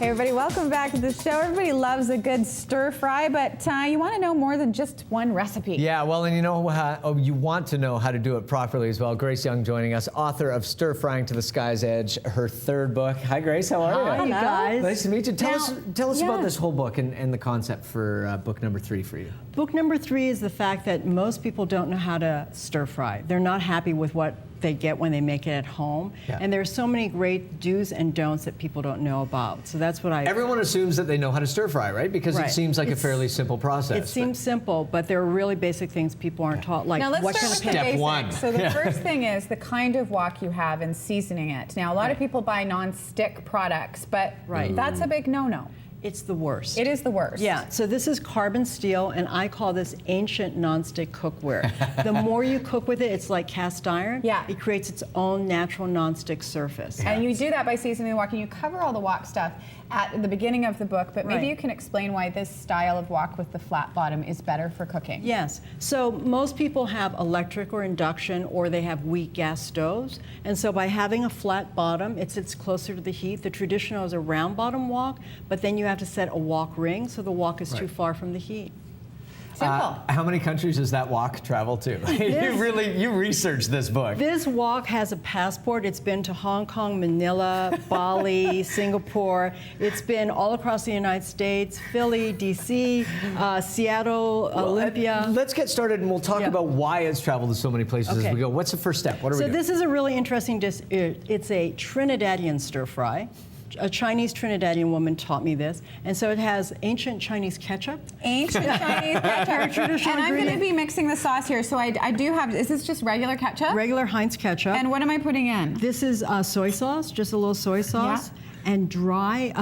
Hey everybody, welcome back to the show. Everybody loves a good stir fry, but you want to know more than just one recipe. Yeah, well, and you know, you want to know how to do it properly as well. Grace Young joining us, author of Stir Frying to the Sky's Edge, her third book. Hi, Grace, how are you? Hi, guys. Nice to meet you. Tell us yeah. about this whole book and the concept for book number 3 for you. Book number 3 is the fact that most people don't know how to stir fry. They're not happy with what they get when they make it at home. Yeah. And there's so many great do's and don'ts that people don't know about. So that's what Everyone assumes that they know how to stir fry, right? Because Right. it seems like a fairly simple process. It seems simple, but there are really basic things people aren't taught, like Now let's what start kind of with the Step basics. one. So the Yeah. first thing is the kind of wok you have and seasoning it. Now a lot of people buy non-stick products, but Right. that's a big no-no. It's the worst. It is the worst. Yeah, so this is carbon steel, and I call this ancient nonstick cookware. The more you cook with it, it's like cast iron. Yeah. It creates its own natural nonstick surface. And you do that by seasoning the wok, and you cover all the wok stuff at the beginning of the book, but maybe Right. you can explain why this style of wok with the flat bottom is better for cooking. Yes. So most people have electric or induction, or they have weak gas stoves. And so by having a flat bottom, it sits closer to the heat. The traditional is a round bottom wok, but then you have to set a wok ring so the wok is too far from the heat. Simple. How many countries does that wok travel to? you researched this book. This wok has a passport. It's been to Hong Kong, Manila, Bali, Singapore. It's been all across the United States, Philly, DC, Seattle, Olympia. Let's get started and we'll talk Yeah. about why it's traveled to so many places as Okay. we go. What's the first step? What are we So doing? this is a really interesting dish. It's a Trinidadian stir fry. A Chinese Trinidadian woman taught me this. And so it has ancient Chinese ketchup. Ancient Chinese ketchup. traditional And I'm going to ingredient. be mixing the sauce here, so I do have, is this just regular ketchup? Regular Heinz ketchup. And what am I putting in? This is soy sauce, just a little soy sauce. And dry,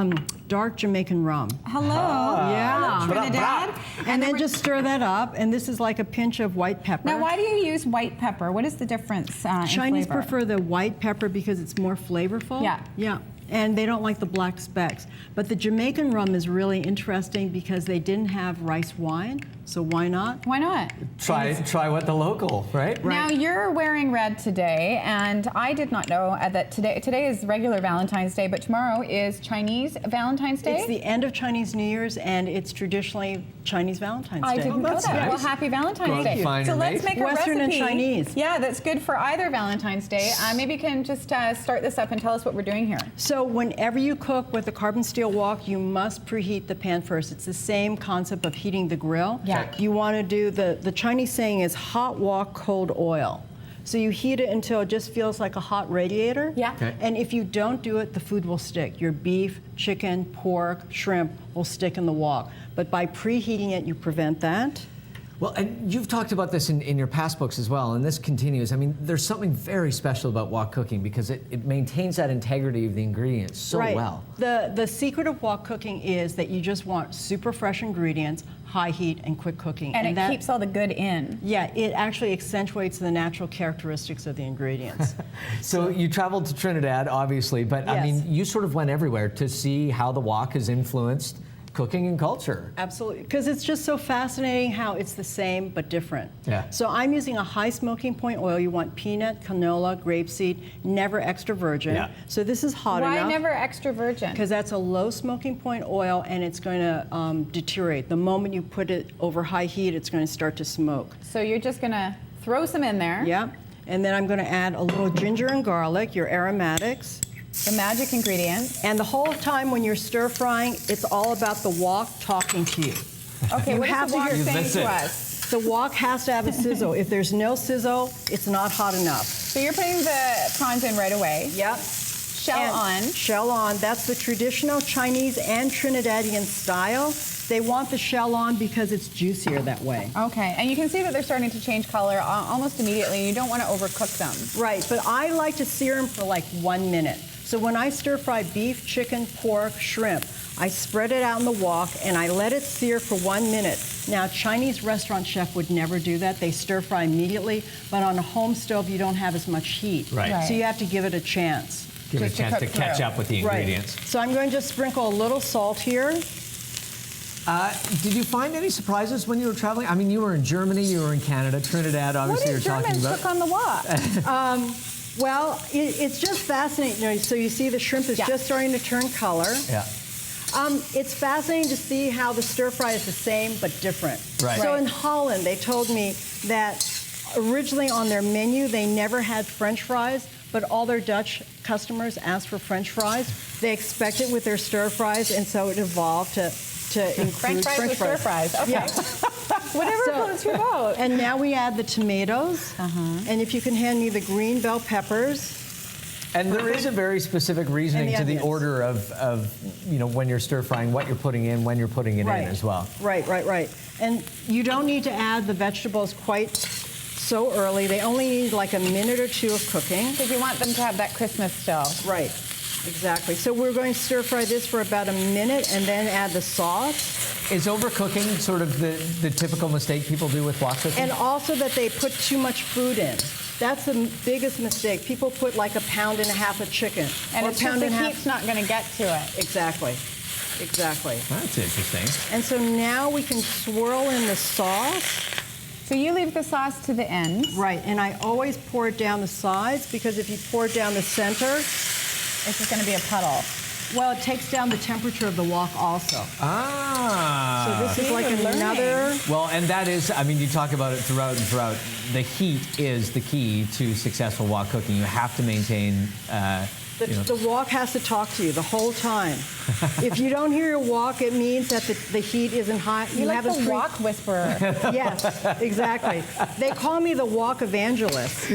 dark Jamaican rum. Hello. Yeah. Trinidad. And then we're- just stir that up. And this is like a pinch of white pepper. Now, why do you use white pepper? What is the difference in Chinese flavor? prefer the white pepper because it's more flavorful. Yeah. Yeah. And they don't like the black specks. But the Jamaican rum is really interesting because they didn't have rice wine, so why not? Why not? Try what the local, right? Now you're wearing red today, and I did not know that today is regular Valentine's Day, but tomorrow is Chinese Valentine's Day. It's the end of Chinese New Year's, and it's traditionally Chinese Valentine's I Day. didn't know that's that. nice. Well, happy Valentine's Go out and Day. find So your let's mate. make a Western and recipe. Chinese. Yeah, that's good for either Valentine's Day. Maybe you can just start this up and tell us what we're doing here. So whenever you cook with a carbon steel wok, you must preheat the pan first. It's the same concept of heating the grill. Yeah. You want to do, the Chinese saying is hot wok, cold oil. So you heat it until it just feels like a hot radiator. Yeah. Okay. And if you don't do it, the food will stick. Your beef, chicken, pork, shrimp will stick in the wok. But by preheating it, you prevent that. Well, and you've talked about this in your past books as well, and this continues. I mean, there's something very special about wok cooking because it maintains that integrity of the ingredients so Right. well. The secret of wok cooking is that you just want super fresh ingredients, high heat, and quick cooking. And it that, keeps all the good in. Yeah, it actually accentuates the natural characteristics of the ingredients. So you traveled to Trinidad, obviously, but I Yes. mean, you sort of went everywhere to see how the wok has influenced cooking and culture. Absolutely, because it's just so fascinating how it's the same but different. Yeah. So I'm using a high smoking point oil. You want peanut, canola, grapeseed, never extra virgin. Yeah. So this is hot Why enough. never extra virgin? Because that's a low smoking point oil and it's going to deteriorate. The moment you put it over high heat, it's going to start to smoke. So you're just going to throw some in there. Yeah. And then I'm going to add a little ginger and garlic, your aromatics. The magic ingredient. And the whole time when you're stir frying, it's all about the wok talking to you. Okay, You what have is to the wok hear- saying Listen. to us? The wok has to have a sizzle. If there's no sizzle, it's not hot enough. So you're putting the prawns in right away. Yep. Shell on. Shell on. That's the traditional Chinese and Trinidadian style. They want the shell on because it's juicier that way. Okay, and you can see that they're starting to change color almost immediately. You don't want to overcook them. Right, but I like to sear them for like 1 minute. So when I stir fry beef, chicken, pork, shrimp, I spread it out in the wok and I let it sear for 1 minute. Now, a Chinese restaurant chef would never do that. They stir fry immediately, but on a home stove, you don't have as much heat. Right. So you have to give it a chance. Give it a Just to chance to cook catch through. up with the Right. ingredients. So I'm going to just sprinkle a little salt here. Did you find any surprises when you were traveling? I mean, you were in Germany, you were in Canada, Trinidad, What obviously did you're talking Germans about. cook on the wok? Well, it's just fascinating. You know, so you see the shrimp is Yeah. just starting to turn color. Yeah. It's fascinating to see how the stir fry is the same but different. Right. So Right. in Holland, they told me that originally on their menu they never had French fries, but all their Dutch customers asked for French fries. They expect it with their stir fries, and so it evolved to include French fries with stir fries. Okay. Yeah. Whatever So- floats your boat. And now we add the tomatoes, and if you can hand me the green bell peppers. And there is a very specific reasoning And the to the onions. order of when you're stir frying, what you're putting in, when you're putting it in as well. Right. And you don't need to add the vegetables quite so early. They only need like a minute or two of cooking. Because you want them to have that Christmas still. Right, exactly. So we're going to stir fry this for about a minute and then add the sauce. Is overcooking sort of the typical mistake people do with wok cooking? And also that they put too much food in. That's the biggest mistake. People put like 1.5 pounds of chicken. And or it's a just pound the and a heat's half. not going to get to it. Exactly. That's interesting. And so now we can swirl in the sauce. So you leave the sauce to the end. Right, and I always pour it down the sides because if you pour it down the center, It's just going to be a puddle. well, it takes down the temperature of the wok also. Ah. So this is See, like we're learning. another. Well, and that is, I mean, you talk about it throughout and throughout. The heat is the key to successful wok cooking. You have to maintain, The wok has to talk to you the whole time. If you don't hear your wok, it means that the heat isn't hot. You like haven't the pre- wok whisperer. Yes, exactly. They call me the wok evangelist.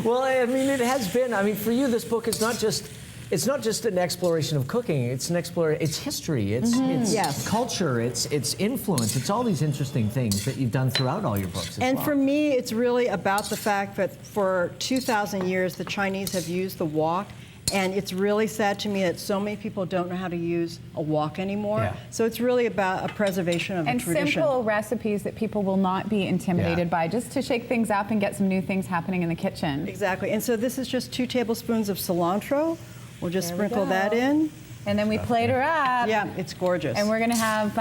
well, I mean, it has been. I mean, for you, this book is not just. It's not just an exploration of cooking. It's an It's history. It's Yes. culture. It's influence. It's all these interesting things that you've done throughout all your books. As And well. for me, it's really about the fact that for 2,000 years, the Chinese have used the wok. And it's really sad to me that so many people don't know how to use a wok anymore. Yeah. So it's really about a preservation of And a tradition. simple recipes that people will not be intimidated Yeah. by, just to shake things up and get some new things happening in the kitchen. Exactly. And so this is just 2 tablespoons of cilantro. We'll just There we sprinkle go. that in. And then we plate her up. Yeah, it's gorgeous. And we're going to have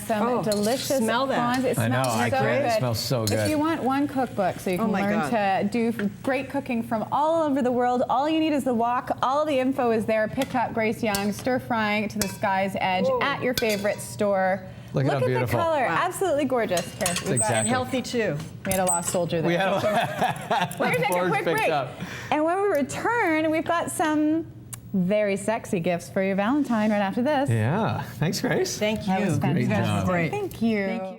some Oh, delicious smell that. prawns. It I know, smells I so agree. It good. smells so If good. you want one cookbook so you Oh can my learn God. to do great cooking from all over the world, all you need is the wok. All the info is there. Pick up Grace Young, Stir Frying to the Sky's Edge Whoa. at your favorite store. Look how at beautiful. the color. Wow. Absolutely gorgeous. Here, we've got- exactly. and healthy too. we had a lost soldier there. We had We're going to take a Board's quick picked break. up. And when we return, we've got some very sexy gifts for your Valentine right after this. Yeah. Thanks, Grace. Thank you. That was Great fantastic. job. Great. Thank you. Thank you.